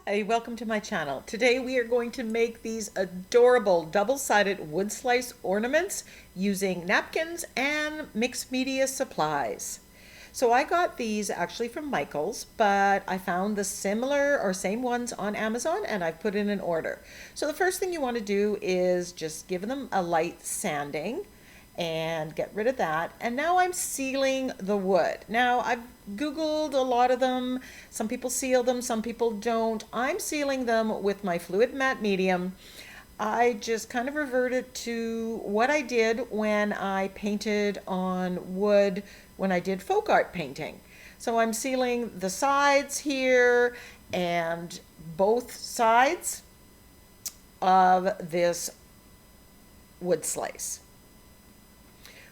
Hi, welcome to my channel. Today we are going to make these adorable double-sided wood slice ornaments using napkins and mixed media supplies. So I got these actually from Michael's, but I found the similar or same ones on Amazon and I've put in an order. So the first thing you want to do is just give them a light sanding and get rid of that. And now I'm sealing the wood. Now I've Googled a lot of them. Some people seal them, some people don't. I'm sealing them with my fluid matte medium. I just kind of reverted to what I did when I painted on wood when I did folk art painting. So I'm sealing the sides here and both sides of this wood slice.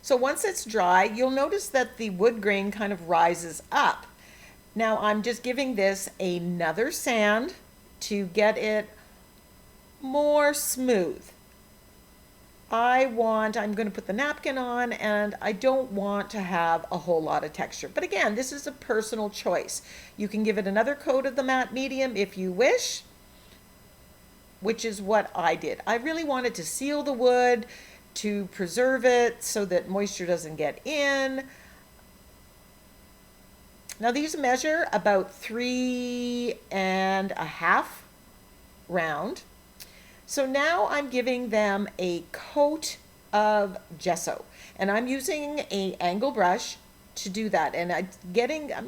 So once it's dry, you'll notice that the wood grain kind of rises up. Now I'm just giving this another sand to get it more smooth. I'm going to put the napkin on and I don't want to have a whole lot of texture. But again, this is a personal choice. You can give it another coat of the matte medium if you wish, which is what I did. I really wanted to seal the wood, to preserve it so that moisture doesn't get in. Now these measure about 3.5 round. So now I'm giving them a coat of gesso and I'm using an angle brush to do that. And I'm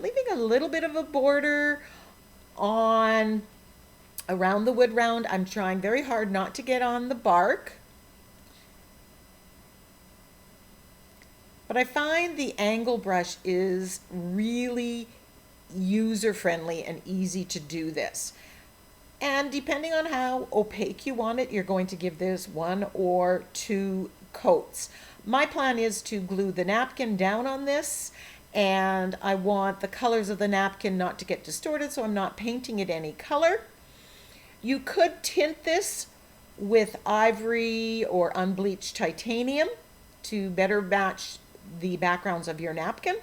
leaving a little bit of a border on around the wood round. I'm trying very hard not to get on the bark. But I find the angle brush is really user-friendly and easy to do this. And depending on how opaque you want it, you're going to give this 1 or 2 coats. My plan is to glue the napkin down on this, and I want the colors of the napkin not to get distorted, so I'm not painting it any color. You could tint this with ivory or unbleached titanium to better match the backgrounds of your napkin.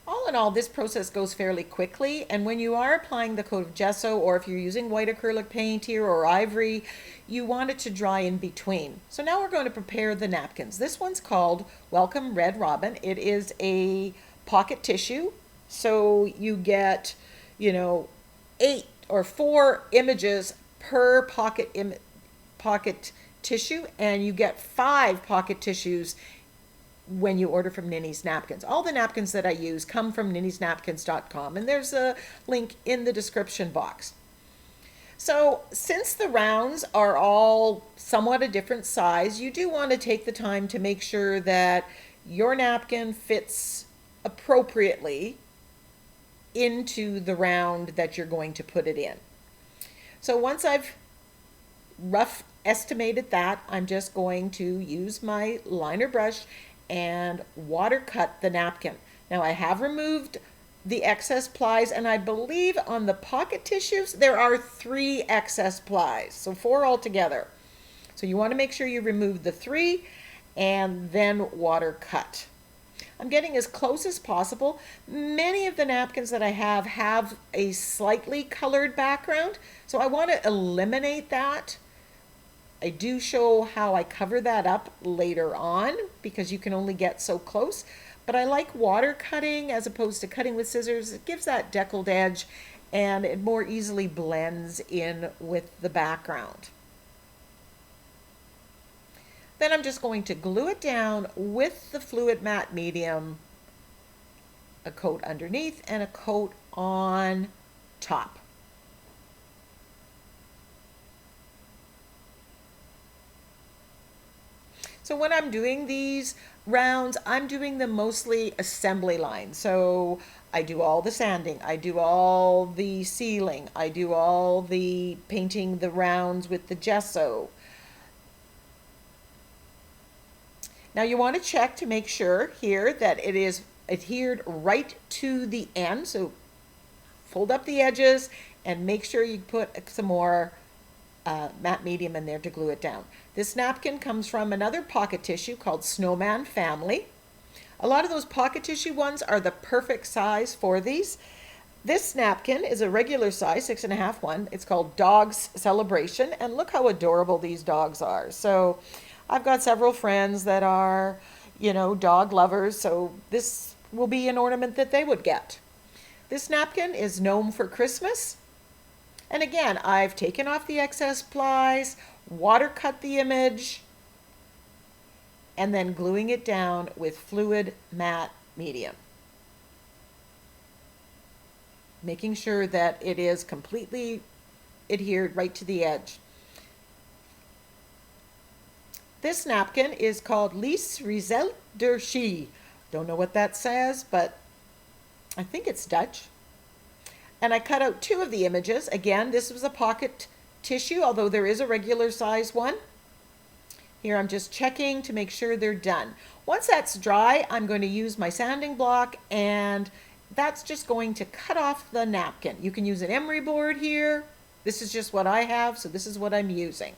All in all, this process goes fairly quickly, and when you are applying the coat of gesso, or if you're using white acrylic paint here or ivory, you want it to dry in between. So now we're going to prepare the napkins. This one's called Welcome Red Robin. It is a pocket tissue, so you get 8 or 4 images per pocket tissue, and you get 5 pocket tissues when you order from Ninny's Napkins. All the napkins that I use come from NinnysNapkins.com, and there's a link in the description box. So since the rounds are all somewhat a different size, you do want to take the time to make sure that your napkin fits appropriately into the round that you're going to put it in. So once I've rough estimated that, I'm just going to use my liner brush and water cut the napkin. Now I have removed the excess plies, and I believe on the pocket tissues there are 3 excess plies, so 4 altogether. So you want to make sure you remove the 3 and then water cut. I'm getting as close as possible. Many of the napkins that I have a slightly colored background, so I want to eliminate that. I do show how I cover that up later on because you can only get so close, but I like water cutting as opposed to cutting with scissors. It gives that deckled edge and it more easily blends in with the background. Then I'm just going to glue it down with the fluid matte medium, a coat underneath and a coat on top. So when I'm doing these rounds, I'm doing them mostly assembly lines. So I do all the sanding, I do all the sealing, I do all the painting the rounds with the gesso. Now you want to check to make sure here that it is adhered right to the end. So fold up the edges and make sure you put some more matte medium in there to glue it down. This napkin comes from another pocket tissue called Snowman Family. A lot of those pocket tissue ones are the perfect size for these. This napkin is a regular size, 6.5 one. It's called Dog's Celebration, and look how adorable these dogs are. So I've got several friends that are, dog lovers, so this will be an ornament that they would get. This napkin is known for Christmas. And again, I've taken off the excess plies, watercut the image, and then gluing it down with fluid matte medium. Making sure that it is completely adhered right to the edge. This napkin is called Les Rizelt Burchill. Don't know what that says, but I think it's Dutch. And I cut out 2 of the images. Again, this was a pocket tissue, although there is a regular size one. Here I'm just checking to make sure they're done. Once that's dry, I'm going to use my sanding block, and that's just going to cut off the napkin. You can use an emery board here. This is just what I have, so this is what I'm using.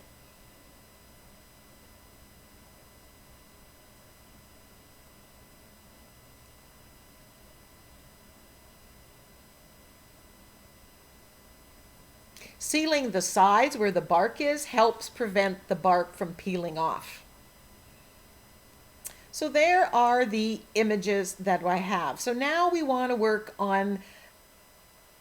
Sealing the sides where the bark is helps prevent the bark from peeling off. So there are the images that I have. So now we want to work on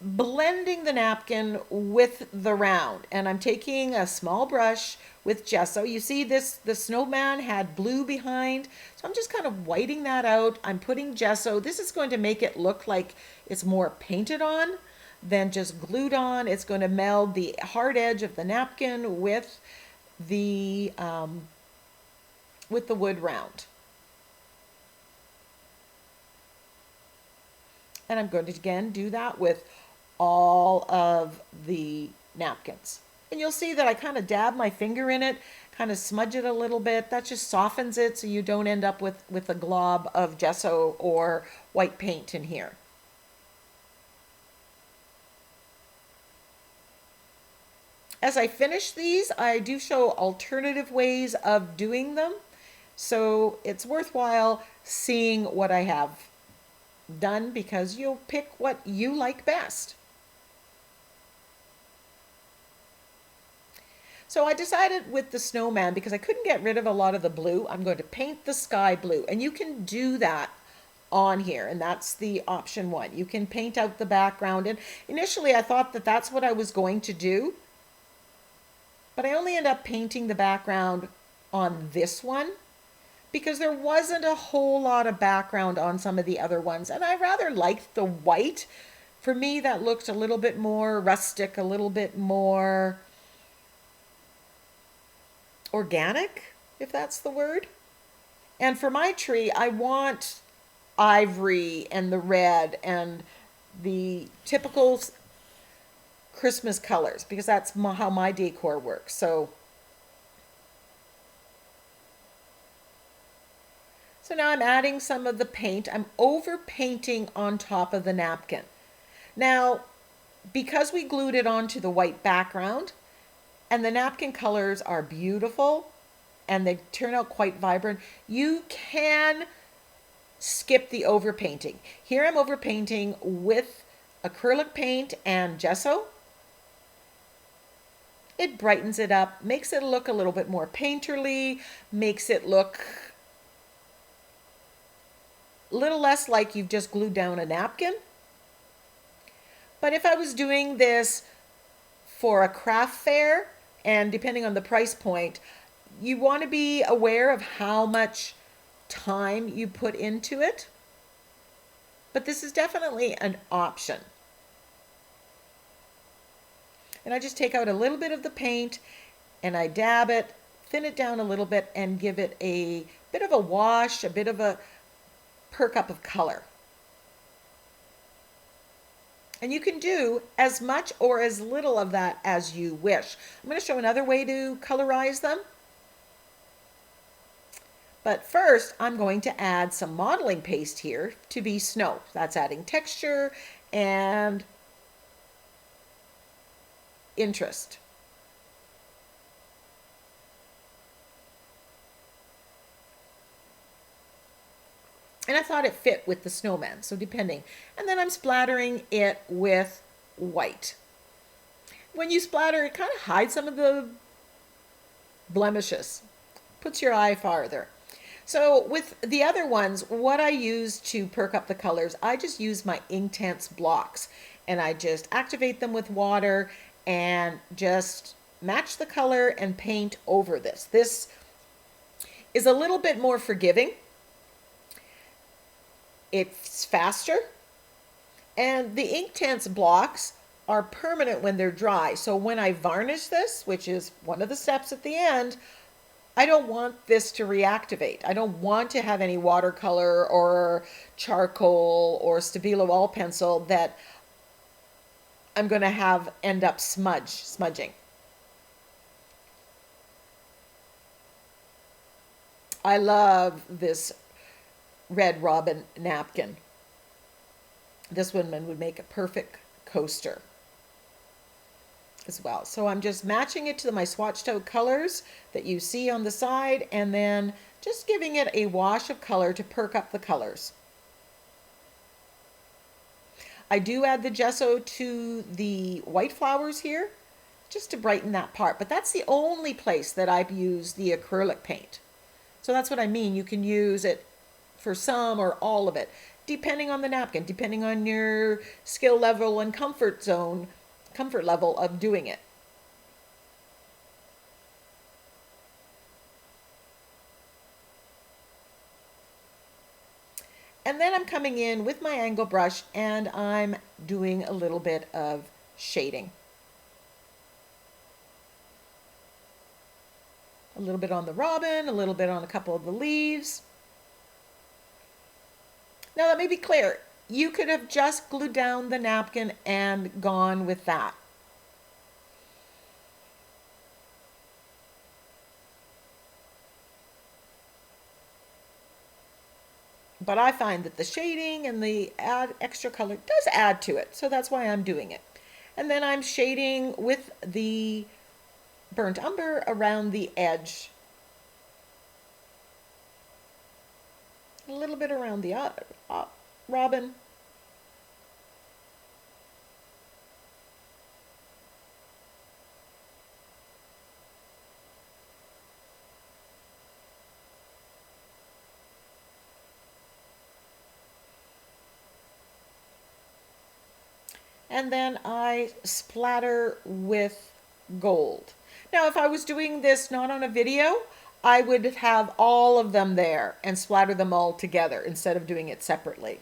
blending the napkin with the round. And I'm taking a small brush with gesso. You see the snowman had blue behind. So I'm just kind of whiting that out. I'm putting gesso. This is going to make it look like it's more painted on than just glued on. It's going to meld the hard edge of the napkin with the wood round. And I'm going to again do that with all of the napkins. And you'll see that I kind of dab my finger in it, kind of smudge it a little bit. That just softens it so you don't end up with a glob of gesso or white paint in here. As I finish these, I do show alternative ways of doing them. So it's worthwhile seeing what I have done because you'll pick what you like best. So I decided with the snowman, because I couldn't get rid of a lot of the blue, I'm going to paint the sky blue. And you can do that on here, and that's the option 1. You can paint out the background. And initially I thought that that's what I was going to do, but I only end up painting the background on this one because there wasn't a whole lot of background on some of the other ones. And I rather liked the white. For me, that looked a little bit more rustic, a little bit more organic, if that's the word. And for my tree, I want ivory and the red and the typical Christmas colors because that's how my decor works. So now I'm adding some of the paint. I'm over painting on top of the napkin. Now, because we glued it onto the white background and the napkin colors are beautiful and they turn out quite vibrant, you can skip the overpainting. Here I'm overpainting with acrylic paint and gesso. It brightens it up, makes it look a little bit more painterly, makes it look a little less like you've just glued down a napkin. But if I was doing this for a craft fair, and depending on the price point, you want to be aware of how much time you put into it. But this is definitely an option. And I just take out a little bit of the paint and I dab it, thin it down a little bit, and give it a bit of a wash, a bit of a perk up of color. And you can do as much or as little of that as you wish. I'm going to show another way to colorize them. But first, I'm going to add some modeling paste here to be snow. That's adding texture and interest. And I thought it fit with the snowman, so depending. And then I'm splattering it with white. When you splatter, it kind of hides some of the blemishes, puts your eye farther. So with the other ones, what I use to perk up the colors, I just use my Inktense blocks, and I just activate them with water and just match the color and paint over this. This is a little bit more forgiving. It's faster, and the Inktense blocks are permanent when they're dry. So when I varnish this, which is one of the steps at the end, I don't want this to reactivate. I don't want to have any watercolor or charcoal or Stabilo All pencil that I'm going to have end up smudging. I love this Red Robin napkin. This one would make a perfect coaster as well. So I'm just matching it to my swatched out colors that you see on the side, and then just giving it a wash of color to perk up the colors. I do add the gesso to the white flowers here just to brighten that part, but that's the only place that I've used the acrylic paint. So that's what I mean. You can use it for some or all of it, depending on the napkin, depending on your skill level and comfort level of doing it. And then I'm coming in with my angle brush and I'm doing a little bit of shading. A little bit on the robin, a little bit on a couple of the leaves. Now let me be clear. You could have just glued down the napkin and gone with that. But I find that the shading and the extra color does add to it, so that's why I'm doing it. And then I'm shading with the burnt umber around the edge. A little bit around the robin. And then I splatter with gold. Now, if I was doing this not on a video, I would have all of them there and splatter them all together instead of doing it separately.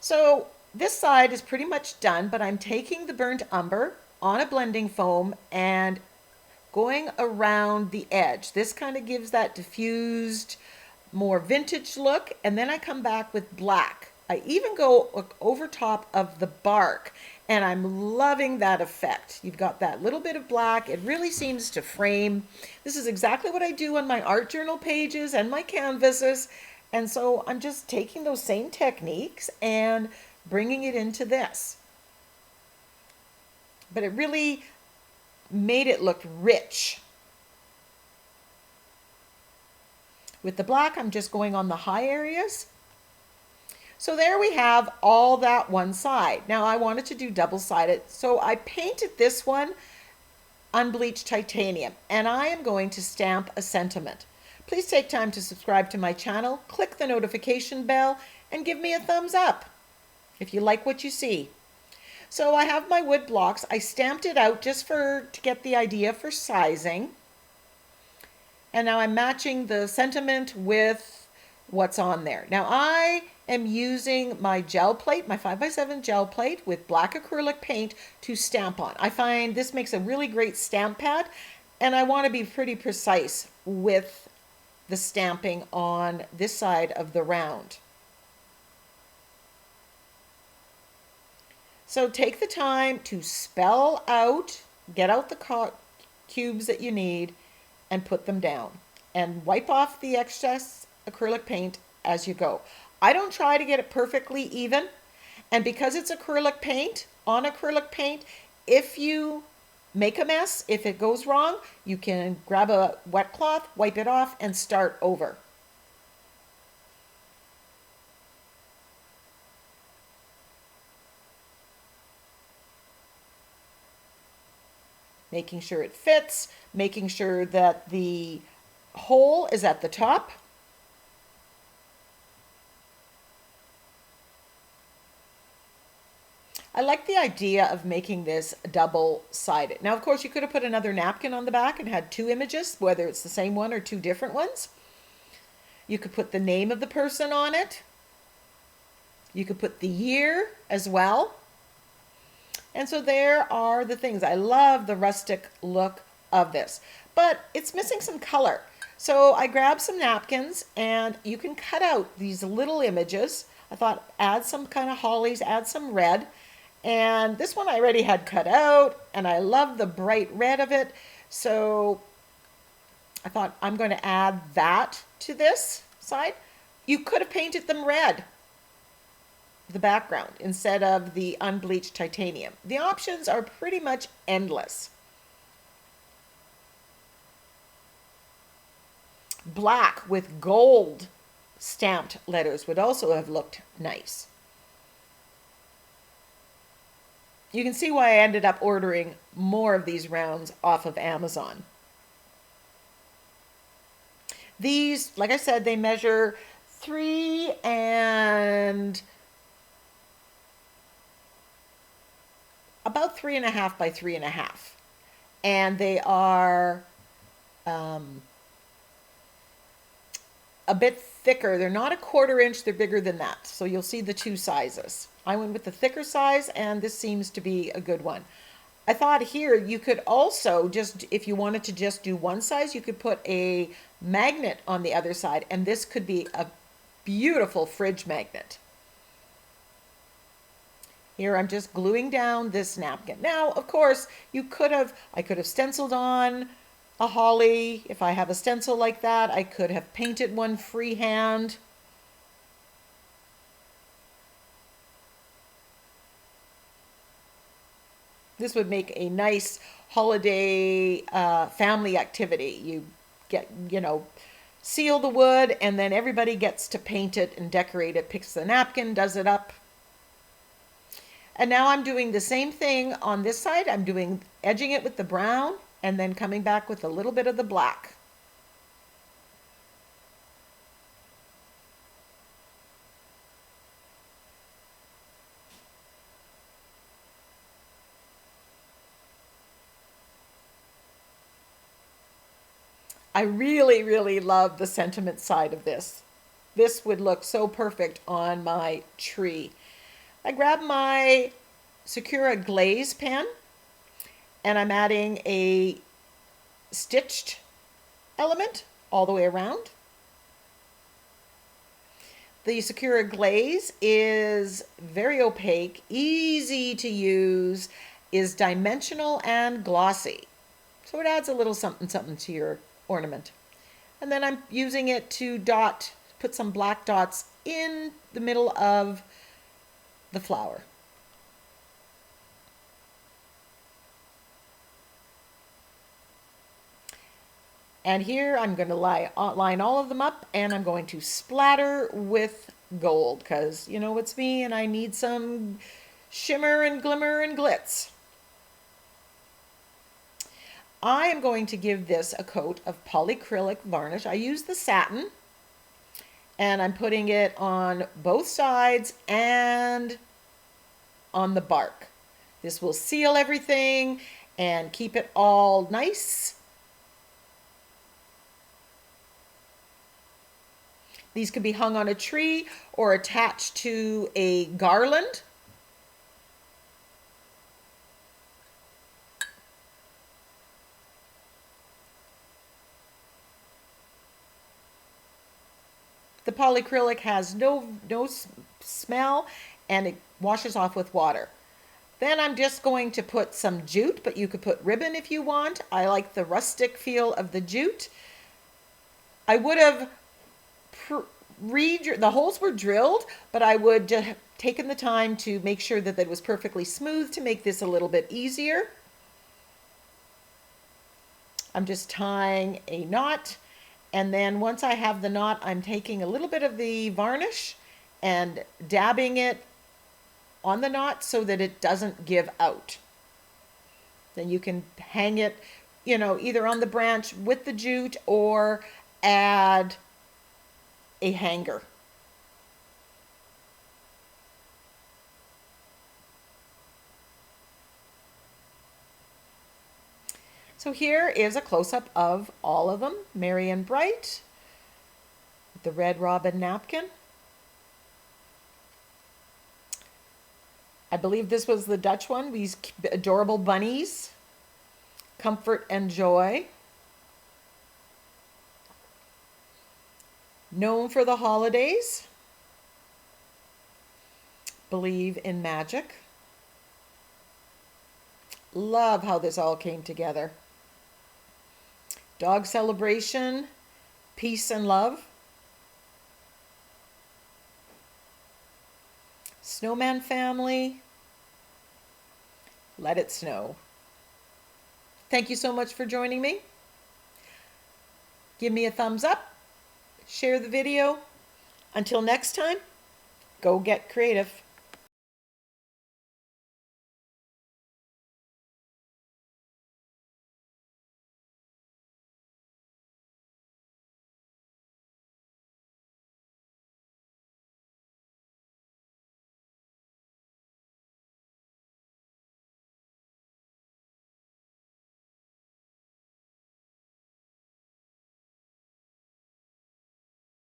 So this side is pretty much done, but I'm taking the burnt umber on a blending foam and going around the edge. This kind of gives that diffused, more vintage look, and then I come back with black. I even go over top of the bark, and I'm loving that effect. You've got that little bit of black. It really seems to frame. This is exactly what I do on my art journal pages and my canvases, and so I'm just taking those same techniques and bringing it into this. But it really made it look rich. With the black, I'm just going on the high areas. So there we have all that one side. Now I wanted to do double-sided, so I painted this one unbleached titanium, and I am going to stamp a sentiment. Please take time to subscribe to my channel, click the notification bell, and give me a thumbs up if you like what you see. So I have my wood blocks. I stamped it out just to get the idea for sizing. And now I'm matching the sentiment with what's on there. Now I am using my gel plate, my 5x7 gel plate with black acrylic paint to stamp on. I find this makes a really great stamp pad, and I want to be pretty precise with the stamping on this side of the round. So take the time to spell out, get out the cubes that you need, and put them down. And wipe off the excess acrylic paint as you go. I don't try to get it perfectly even. And because it's acrylic paint, on acrylic paint, if you make a mess, if it goes wrong, you can grab a wet cloth, wipe it off, and start over. making sure it fits, making sure that the hole is at the top. I like the idea of making this double-sided. Now, of course, you could have put another napkin on the back and had two images, whether it's the same one or two different ones. You could put the name of the person on it. You could put the year as well. And so there are the things. I love the rustic look of this, but it's missing some color. So I grabbed some napkins, and you can cut out these little images. I thought add some kind of hollies, add some red. And this one I already had cut out, and I love the bright red of it. So I thought I'm going to add that to this side. You could have painted them red, the background, instead of the unbleached titanium. The options are pretty much endless. Black with gold stamped letters would also have looked nice. You can see why I ended up ordering more of these rounds off of Amazon. These, like I said, they measure 3 and about 3.5 by 3.5. And they are a bit thicker. They're not a 1/4 inch, they're bigger than that. So you'll see the two sizes. I went with the thicker size, and this seems to be a good one. I thought here you could also just, if you wanted to just do one size, you could put a magnet on the other side, and this could be a beautiful fridge magnet. Here I'm just gluing down this napkin. Now, of course, I could have stenciled on a holly. If I have a stencil like that, I could have painted one freehand. This would make a nice holiday family activity. You get, seal the wood, and then everybody gets to paint it and decorate it, picks the napkin, does it up. And now I'm doing the same thing on this side. I'm edging it with the brown and then coming back with a little bit of the black. I really, really love the sentiment side of this. This would look so perfect on my tree. I grabbed my Sakura glaze pen, and I'm adding a stitched element all the way around. The Sakura glaze is very opaque, easy to use, is dimensional and glossy. So it adds a little something something to your ornament. And then I'm using it to put some black dots in the middle of the flower. And here I'm going to line all of them up, and I'm going to splatter with gold, because it's me and I need some shimmer and glimmer and glitz. I am going to give this a coat of polyacrylic varnish. I use the satin, and I'm putting it on both sides and on the bark. This will seal everything and keep it all nice. These could be hung on a tree or attached to a garland. The polyacrylic has no smell, and it washes off with water. Then I'm just going to put some jute, but you could put ribbon if you want. I like the rustic feel of the jute. I would have the holes were drilled, but I would just have taken the time to make sure that it was perfectly smooth to make this a little bit easier. I'm just tying a knot. And then once I have the knot, I'm taking a little bit of the varnish and dabbing it on the knot so that it doesn't give out. Then you can hang it, you know, either on the branch with the jute or add a hanger. So here is a close-up of all of them. Merry and Bright, the Red Robin napkin. I believe this was the Dutch one, these adorable bunnies. Comfort and Joy. Known for the holidays. Believe in Magic. Love how this all came together. Dog Celebration, Peace and Love. Snowman Family, Let It Snow. Thank you so much for joining me. Give me a thumbs up, share the video. Until next time, go get creative.